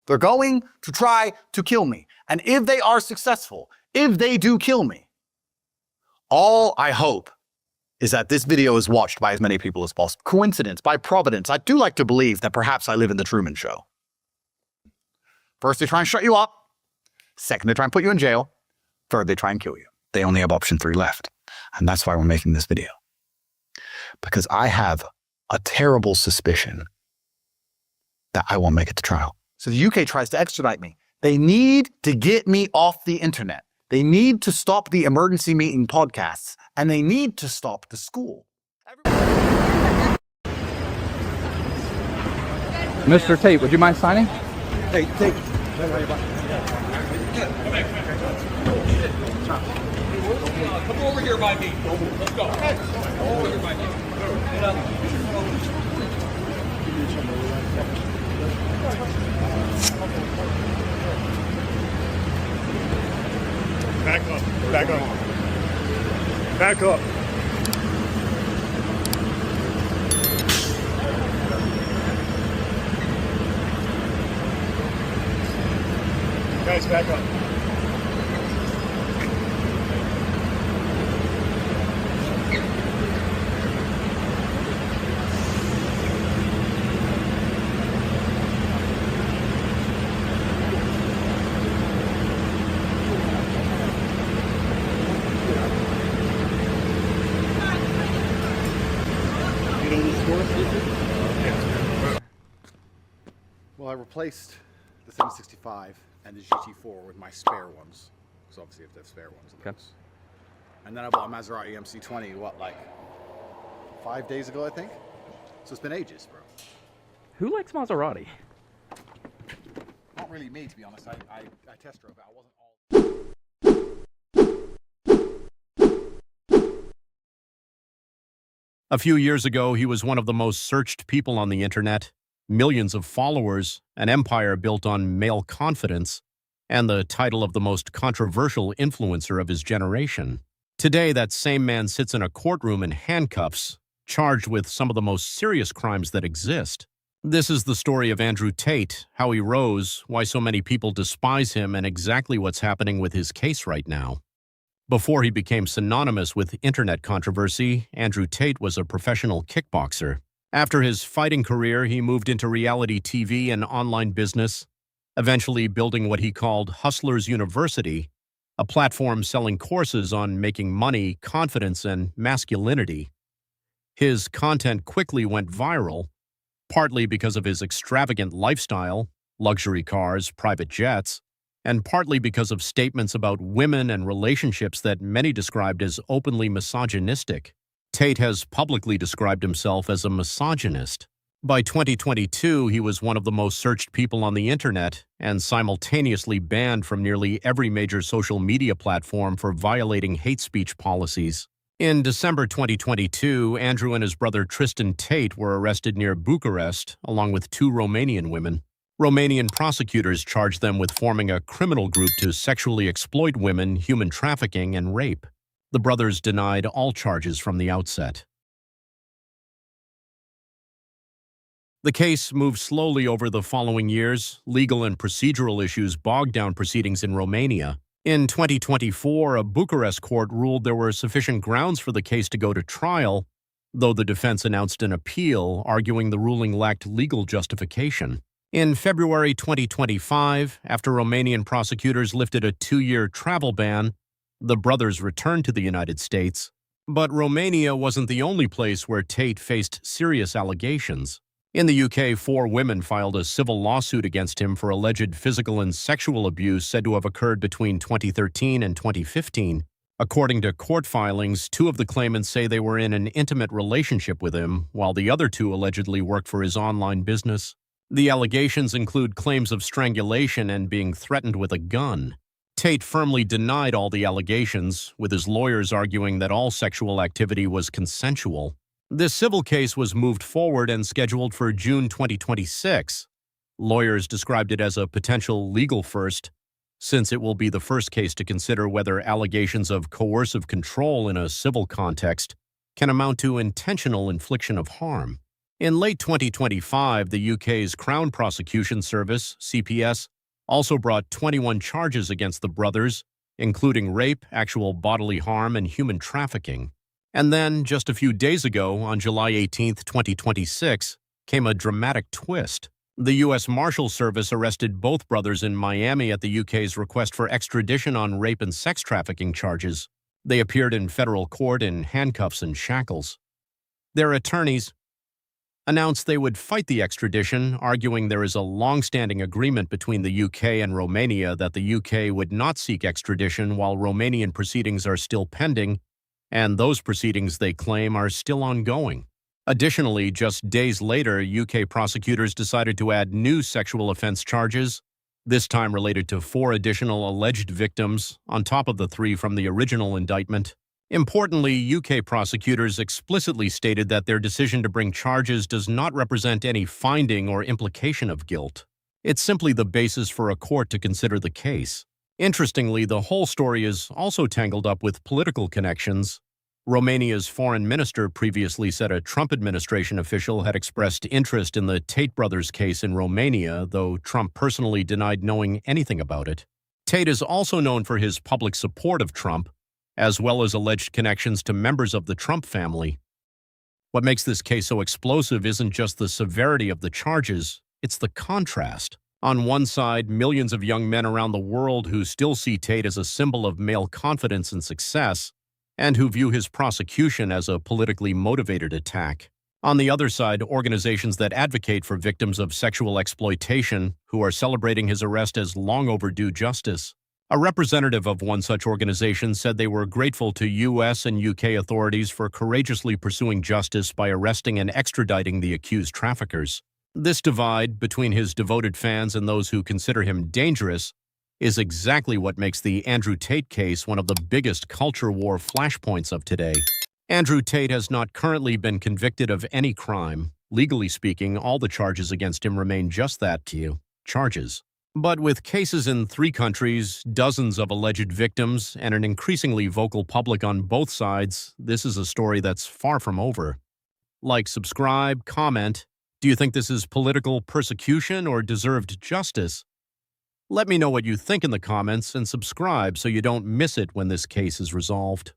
They're going to try to kill me. And if they are successful, if they do kill me, all I hope is that this video is watched by as many people as possible. Coincidence, by providence, I do like to believe that perhaps I live in the Truman Show. First, they try and shut you up. Second, they try and put you in jail. Third, they try and kill you. They only have option 3 left. And that's why we're making this video. Because I have a terrible suspicion that I won't make it to trial. So the UK tries to extradite me. They need to get me off the internet. They need to stop the emergency meeting podcasts. And they need to stop the school. Mr. Tate, would you mind signing? Hey, Tate. Come over here by me. Let's go. Come over here by me. Get up. Back up. Back up. Back up. Guys, back up. Well, I replaced the 765 and the GT4 with my spare ones. Because obviously you have to have spare ones. Okay. And then I bought a Maserati MC20, like 5 days ago, I think? So it's been ages, bro. Who likes Maserati? Not really me, to be honest. I test drove it. I wasn't all... A few years ago, he was one of the most searched people on the internet, millions of followers, an empire built on male confidence, and the title of the most controversial influencer of his generation. Today, that same man sits in a courtroom in handcuffs, charged with some of the most serious crimes that exist. This is the story of Andrew Tate, how he rose, why so many people despise him, and exactly what's happening with his case right now. Before he became synonymous with internet controversy, Andrew Tate was a professional kickboxer. After his fighting career, he moved into reality TV and online business, eventually building what he called Hustlers University, a platform selling courses on making money, confidence, and masculinity. His content quickly went viral, partly because of his extravagant lifestyle, luxury cars, private jets, and partly because of statements about women and relationships that many described as openly misogynistic. Tate has publicly described himself as a misogynist. By 2022, he was one of the most searched people on the internet and simultaneously banned from nearly every major social media platform for violating hate speech policies. In December 2022, Andrew and his brother Tristan Tate were arrested near Bucharest, along with 2 Romanian women. Romanian prosecutors charged them with forming a criminal group to sexually exploit women, human trafficking, and rape. The brothers denied all charges from the outset. The case moved slowly over the following years. Legal and procedural issues bogged down proceedings in Romania. In 2024, a Bucharest court ruled there were sufficient grounds for the case to go to trial, though the defense announced an appeal, arguing the ruling lacked legal justification. In February 2025, after Romanian prosecutors lifted a 2-year travel ban, the brothers returned to the United States. But Romania wasn't the only place where Tate faced serious allegations. In the UK, 4 women filed a civil lawsuit against him for alleged physical and sexual abuse said to have occurred between 2013 and 2015. According to court filings, 2 of the claimants say they were in an intimate relationship with him, while the other 2 allegedly worked for his online business. The allegations include claims of strangulation and being threatened with a gun. Tate firmly denied all the allegations, with his lawyers arguing that all sexual activity was consensual. This civil case was moved forward and scheduled for June 2026. Lawyers described it as a potential legal first, since it will be the first case to consider whether allegations of coercive control in a civil context can amount to intentional infliction of harm. In late 2025, the UK's Crown Prosecution Service, CPS, also brought 21 charges against the brothers, including rape, actual bodily harm, and human trafficking. And then, just a few days ago, on July 18, 2026, came a dramatic twist. The U.S. Marshal Service arrested both brothers in Miami at the UK's request for extradition on rape and sex trafficking charges. They appeared in federal court in handcuffs and shackles. Their attorneys announced they would fight the extradition, arguing there is a long-standing agreement between the UK and Romania that the UK would not seek extradition while Romanian proceedings are still pending, and those proceedings, they claim, are still ongoing. Additionally, just days later, UK prosecutors decided to add new sexual offense charges, this time related to 4 additional alleged victims, on top of the 3 from the original indictment. Importantly, UK prosecutors explicitly stated that their decision to bring charges does not represent any finding or implication of guilt. It's simply the basis for a court to consider the case. Interestingly, the whole story is also tangled up with political connections. Romania's foreign minister previously said a Trump administration official had expressed interest in the Tate brothers case in Romania, though Trump personally denied knowing anything about it. Tate is also known for his public support of Trump, as well as alleged connections to members of the Trump family. What makes this case so explosive isn't just the severity of the charges, it's the contrast. On one side, millions of young men around the world who still see Tate as a symbol of male confidence and success, and who view his prosecution as a politically motivated attack. On the other side, organizations that advocate for victims of sexual exploitation, who are celebrating his arrest as long overdue justice. A representative of one such organization said they were grateful to U.S. and U.K. authorities for courageously pursuing justice by arresting and extraditing the accused traffickers. This divide between his devoted fans and those who consider him dangerous is exactly what makes the Andrew Tate case one of the biggest culture war flashpoints of today. Andrew Tate has not currently been convicted of any crime. Legally speaking, all the charges against him remain just that, charges. But with cases in 3 countries, dozens of alleged victims, and an increasingly vocal public on both sides, this is a story that's far from over. Like, subscribe, comment. Do you think this is political persecution or deserved justice? Let me know what you think in the comments and subscribe so you don't miss it when this case is resolved.